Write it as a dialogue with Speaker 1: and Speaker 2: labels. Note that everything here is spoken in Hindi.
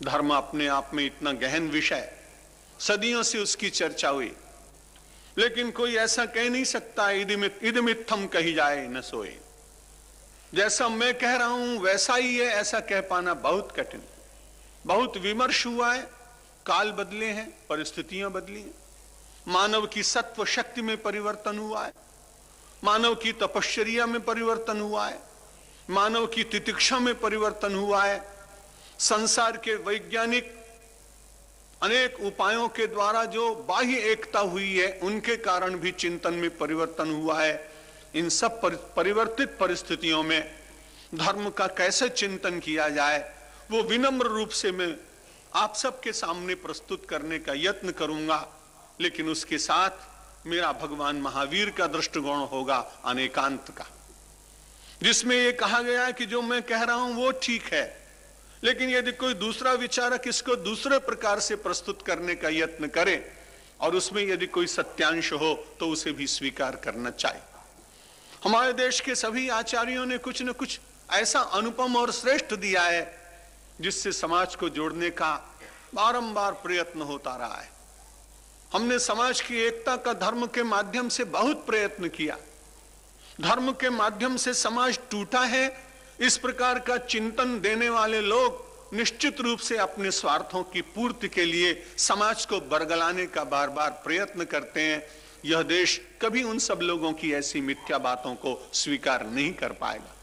Speaker 1: धर्म अपने आप में इतना गहन विषय, सदियों से उसकी चर्चा हुई, लेकिन कोई ऐसा कह नहीं सकता इदमित्थम कही जाए न सोए। जैसा मैं कह रहा हूं वैसा ही है, ऐसा कह पाना बहुत कठिन। बहुत विमर्श हुआ है, काल बदले हैं, परिस्थितियां बदली हैं, मानव की सत्व शक्ति में परिवर्तन हुआ है, मानव की तपश्चर्या में परिवर्तन हुआ है, मानव की तितिक्षा में परिवर्तन हुआ है, संसार के वैज्ञानिक अनेक उपायों के द्वारा जो बाह्य एकता हुई है उनके कारण भी चिंतन में परिवर्तन हुआ है। इन सब परिवर्तित परिस्थितियों में धर्म का कैसे चिंतन किया जाए वो विनम्र रूप से मैं आप सबके सामने प्रस्तुत करने का यत्न करूंगा, लेकिन उसके साथ मेरा भगवान महावीर का दृष्टिकोण होगा अनेकांत का, जिसमें यह कहा गया है कि जो मैं कह रहा हूं वो ठीक है, लेकिन यदि कोई दूसरा विचारक इसको दूसरे प्रकार से प्रस्तुत करने का यत्न करे और उसमें यदि कोई सत्यांश हो तो उसे भी स्वीकार करना चाहिए। हमारे देश के सभी आचार्यों ने कुछ न कुछ ऐसा अनुपम और श्रेष्ठ दिया है जिससे समाज को जोड़ने का बारंबार प्रयत्न होता रहा है। हमने समाज की एकता का धर्म के माध्यम से बहुत प्रयत्न किया। धर्म के माध्यम से समाज टूटा है, इस प्रकार का चिंतन देने वाले लोग निश्चित रूप से अपने स्वार्थों की पूर्ति के लिए समाज को बरगलाने का बार बार प्रयत्न करते हैं। यह देश कभी उन सब लोगों की ऐसी मिथ्या बातों को स्वीकार नहीं कर पाएगा।